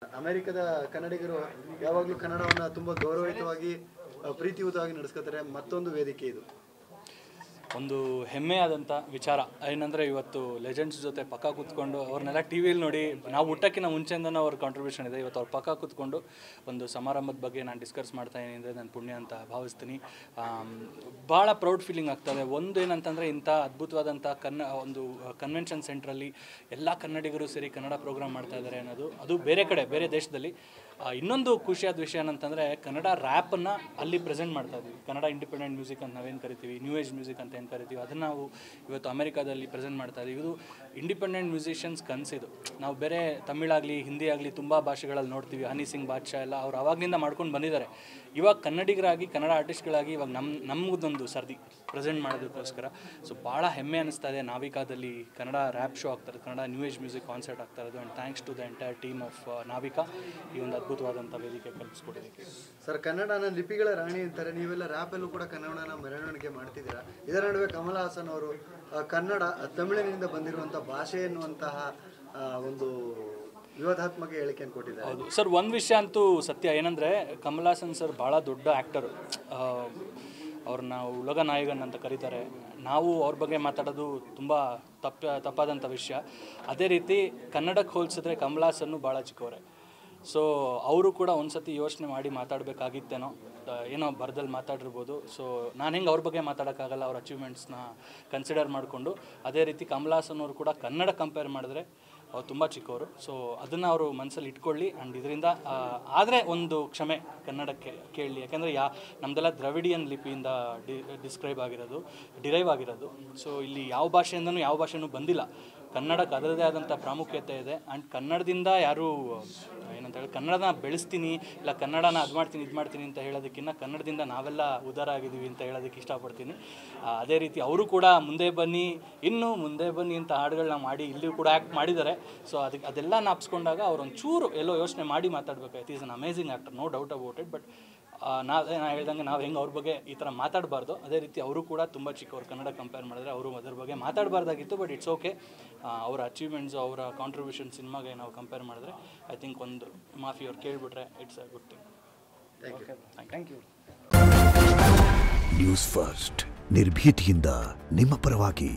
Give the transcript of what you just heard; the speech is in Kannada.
ಅಮೆರಿಕದ ಕನ್ನಡಿಗರು ಯಾವಾಗಲೂ ಕನ್ನಡವನ್ನು ತುಂಬ ಗೌರವಯುತವಾಗಿ ಪ್ರೀತಿಯುತವಾಗಿ ನಡೆಸ್ಕೊತಾರೆ. ಮತ್ತೊಂದು ವೇದಿಕೆ ಇದು ಒಂದು ಹೆಮ್ಮೆಯಾದಂಥ ವಿಚಾರ ಏನಂದರೆ ಇವತ್ತು ಲೆಜೆಂಡ್ಸ್ ಜೊತೆ ಪಕ್ಕ ಕೂತ್ಕೊಂಡು ಅವ್ರನ್ನೆಲ್ಲ ಟಿ ವಿಯಲ್ಲಿ ನೋಡಿ ನಾವು ಹುಟ್ಟಕ್ಕಿಂತ ಮುಂಚೆಯಿಂದನೂ ಅವ್ರ ಕಾಂಟ್ರಿಬ್ಯೂಷನ್ ಇದೆ. ಇವತ್ತು ಅವ್ರ ಪಕ್ಕ ಕೂತ್ಕೊಂಡು ಒಂದು ಸಮಾರಂಭದ ಬಗ್ಗೆ ನಾನು ಡಿಸ್ಕಸ್ ಮಾಡ್ತಾ ಇದ್ದೀನಿ ಅಂದರೆ ನಾನು ಪುಣ್ಯ ಅಂತ ಭಾವಿಸ್ತೀನಿ. ಭಾಳ ಪ್ರೌಡ್ ಫೀಲಿಂಗ್ ಆಗ್ತದೆ. ಒಂದು ಏನಂತಂದರೆ ಇಂಥ ಅದ್ಭುತವಾದಂಥ ಒಂದು ಕನ್ವೆನ್ಷನ್ ಸೆಂಟ್ರಲ್ಲಿ ಎಲ್ಲ ಕನ್ನಡಿಗರು ಸೇರಿ ಕನ್ನಡ ಪ್ರೋಗ್ರಾಮ್ ಮಾಡ್ತಾ ಇದ್ದಾರೆ ಅನ್ನೋದು, ಅದು ಬೇರೆ ಕಡೆ ಬೇರೆ ದೇಶದಲ್ಲಿ. ಇನ್ನೊಂದು ಖುಷಿಯಾದ ವಿಷಯ ಏನಂತಂದರೆ ಕನ್ನಡ ರ್ಯಾಪನ್ನು ಅಲ್ಲಿ ಪ್ರೆಸೆಂಟ್ ಮಾಡ್ತಾ ಇದ್ದೀವಿ. ಕನ್ನಡ ಇಂಡಿಪೆಂಡೆಂಟ್ ಮ್ಯೂಸಿಕ್ ಅಂತ ನಾವೇನು ಕರಿತೀವಿ, ನ್ಯೂ ಏಜ್ ಮ್ಯೂಸಿಕ್ ಅಂತ ಏನು ಕರಿತೀವಿ, ಅದನ್ನು ನಾವು ಇವತ್ತು ಅಮೆರಿಕಾದಲ್ಲಿ ಪ್ರೆಸೆಂಟ್ ಮಾಡ್ತಾ ಇದ್ದೀವಿ. ಇದು ಇಂಡಿಪೆಂಡೆಂಟ್ ಮ್ಯೂಸಿಷಿಯನ್ಸ್ ಕನಸಿದು. ನಾವು ಬೇರೆ ತಮಿಳಾಗಲಿ ಹಿಂದಿ ಆಗಲಿ ತುಂಬ ಭಾಷೆಗಳಲ್ಲಿ ನೋಡ್ತೀವಿ. ಹನಿ ಸಿಂಗ್ ಬಾದ್ಶಾ ಎಲ್ಲ ಅವ್ರು ಆವಾಗಲಿಂದ ಮಾಡ್ಕೊಂಡು ಬಂದಿದ್ದಾರೆ. ಇವಾಗ ಕನ್ನಡಿಗರಾಗಿ ಕನ್ನಡ ಆರ್ಟಿಸ್ಟ್ಗಳಾಗಿ ಇವಾಗ ನಮಗೊಂದು ಸರ್ದಿ ಪ್ರೆಸೆಂಟ್ ಮಾಡೋದಕ್ಕೋಸ್ಕರ ಸೊ ಭಾಳ ಹೆಮ್ಮೆ ಅನ್ನಿಸ್ತಾ ಇದೆ. ನಾವಿಕಾದಲ್ಲಿ ಕನ್ನಡ ರ್ಯಾಪ್ ಶೋ ಆಗ್ತಾರೆ, Kannada new age music concert ಆಗ್ತಾ ಇರೋದು. And thanks to the entire team of Navika ಈ ಒಂದು ಅದ್ಭುತವಾದಂಥ ವೇದಿಕೆ ಕಲ್ಪಿಸ್ಕೊಡೋದಕ್ಕೆ. ಸರ್, ಕನ್ನಡನ ಲಿಪಿಗಳ ರಾಣಿ ಅಂತಾರೆ. ನೀವೆಲ್ಲ ರ್ಯಾಪಲ್ಲೂ ಕೂಡ ಕನ್ನಡನ ಮೆರವಣಿಗೆ ಮಾಡ್ತಿದ್ದೀರಾ. ಇದರ ನಡುವೆ ಕಮಲ್ ಹಾಸನ್ ಅವರು ಕನ್ನಡ ತಮಿಳಿನಿಂದ ಬಂದಿರುವಂಥ ಭಾಷೆ ಎನ್ನುವಂತಹ ಒಂದು ವಿವಾದಾತ್ಮಕ ಹೇಳಿಕೆಯನ್ನು ಕೊಟ್ಟಿದ್ದಾರೆ. ಹೌದು ಸರ್, ಒಂದು ವಿಷಯ ಅಂತೂ ಸತ್ಯ ಏನಂದರೆ ಕಮಲ್ ಹಾಸನ್ ಸರ್ ಭಾಳ ದೊಡ್ಡ ಆ್ಯಕ್ಟರು. ಅವ್ರನ್ನ ಉಲಗ ನಾಯಕನ್ ಅಂತ ಕರೀತಾರೆ. ನಾವು ಅವ್ರ ಬಗ್ಗೆ ಮಾತಾಡೋದು ತುಂಬ ತಪ್ಪಾದಂಥ ವಿಷಯ. ಅದೇ ರೀತಿ ಕನ್ನಡಕ್ಕೆ ಹೋಲಿಸಿದ್ರೆ ಕಮಲ್ ಹಾಸನ್ನು ಭಾಳ ಚಿಕ್ಕವರೇ. ಸೊ ಅವರು ಕೂಡ ಒಂದು ಸತಿ ಯೋಚನೆ ಮಾಡಿ ಮಾತಾಡಬೇಕಾಗಿತ್ತೇನೋ, ಏನೋ ಬರದಲ್ಲಿ ಮಾತಾಡಿರ್ಬೋದು. ಸೊ ನಾನು ಹೆಂಗೆ ಅವ್ರ ಬಗ್ಗೆ ಮಾತಾಡೋಕ್ಕಾಗಲ್ಲ, ಅವ್ರ ಅಚೀವ್ಮೆಂಟ್ಸ್ನ ಕನ್ಸಿಡರ್ ಮಾಡಿಕೊಂಡು. ಅದೇ ರೀತಿ ಕಮಲ್ ಹಾಸನ್ ಅವರು ಕೂಡ ಕನ್ನಡ ಕಂಪೇರ್ ಮಾಡಿದ್ರೆ ಅವ್ರು ತುಂಬ ಚಿಕ್ಕವರು. ಸೊ ಅದನ್ನು ಅವರು ಮನಸ್ಸಲ್ಲಿ ಇಟ್ಕೊಳ್ಳಿ. ಆ್ಯಂಡ್ ಇದರಿಂದ ಆದರೆ ಒಂದು ಕ್ಷಮೆ ಕನ್ನಡಕ್ಕೆ ಕೇಳಲಿ. ಯಾಕೆಂದರೆ ನಮ್ಮದೆಲ್ಲ ದ್ರವಿಡಿಯನ್ ಲಿಪಿಯಿಂದ ಡಿರೈವ್ ಆಗಿರೋದು. ಸೊ ಇಲ್ಲಿ ಯಾವ ಭಾಷೆಯಿಂದನೂ ಯಾವ ಭಾಷೆನೂ ಬಂದಿಲ್ಲ. ಕನ್ನಡಕ್ಕೆ ಅದರದೇ ಆದಂಥ ಪ್ರಾಮುಖ್ಯತೆ ಇದೆ. ಆ್ಯಂಡ್ ಕನ್ನಡದಿಂದ ಯಾರೂ ಏನಂತ ಹೇಳಿ ಕನ್ನಡನ ಬೆಳೆಸ್ತೀನಿ ಇಲ್ಲ ಕನ್ನಡನ ಅದು ಮಾಡ್ತೀನಿ ಇದು ಮಾಡ್ತೀನಿ ಅಂತ ಹೇಳೋದಕ್ಕಿಂತ ಕನ್ನಡದಿಂದ ನಾವೆಲ್ಲ ಉದ್ಧಾರ ಆಗಿದ್ದೀವಿ ಅಂತ ಹೇಳೋದಕ್ಕೆ ಇಷ್ಟಪಡ್ತೀನಿ. ಅದೇ ರೀತಿ ಅವರು ಕೂಡ ಮುಂದೆ ಬನ್ನಿ ಅಂತ ಹಾಡುಗಳನ್ನ ಮಾಡಿ ಇಲ್ಲಿಯೂ ಕೂಡ ಆ್ಯಕ್ಟ್ ಮಾಡಿದ್ದಾರೆ. ಸೊ ಅದೆಲ್ಲ ನಾಪ್ಸ್ಕೊಂಡಾಗ ಅವ್ರು ಒಂಚೂರು ಎಲ್ಲೋ ಯೋಚನೆ ಮಾಡಿ ಮಾತಾಡಬೇಕಾಯ್ತು. Is an amazing actor, no doubt about it. But ನಾನು ಹೇಳ್ದಂಗೆ ನಾವು ಹೆಂಗೆ ಅವ್ರ ಬಗ್ಗೆ ಈ ಥರ ಮಾತಾಡಬಾರ್ದು, ಅದೇ ರೀತಿ ಅವರು ಕೂಡ ತುಂಬ ಚಿಕ್ಕವ್ರು. ಕನ್ನಡ ಕಂಪೇರ್ ಮಾಡಿದ್ರೆ ಅವರು ಅದ್ರ ಬಗ್ಗೆ ಮಾತಾಡಬಾರ್ದಾಗಿತ್ತು. But it's okay. ಅವರ ಅಚೀವ್ಮೆಂಟ್ಸು ಅವರ ಕಾಂಟ್ರಿಬ್ಯೂಷನ್ ಸಿನಿಮಾಗೆ ನಾವು ಕಂಪೇರ್ ಮಾಡಿದ್ರೆ ಐ ಥಿಂಕ್ ಒಂದು ಮಾಫಿ ಅವ್ರು ಕೇಳಿಬಿಟ್ರೆ it's a good thing. Thank you. News first ನಿರ್ಭೀತಿಯಿಂದ ನಿಮ್ಮ ಪರವಾಗಿ.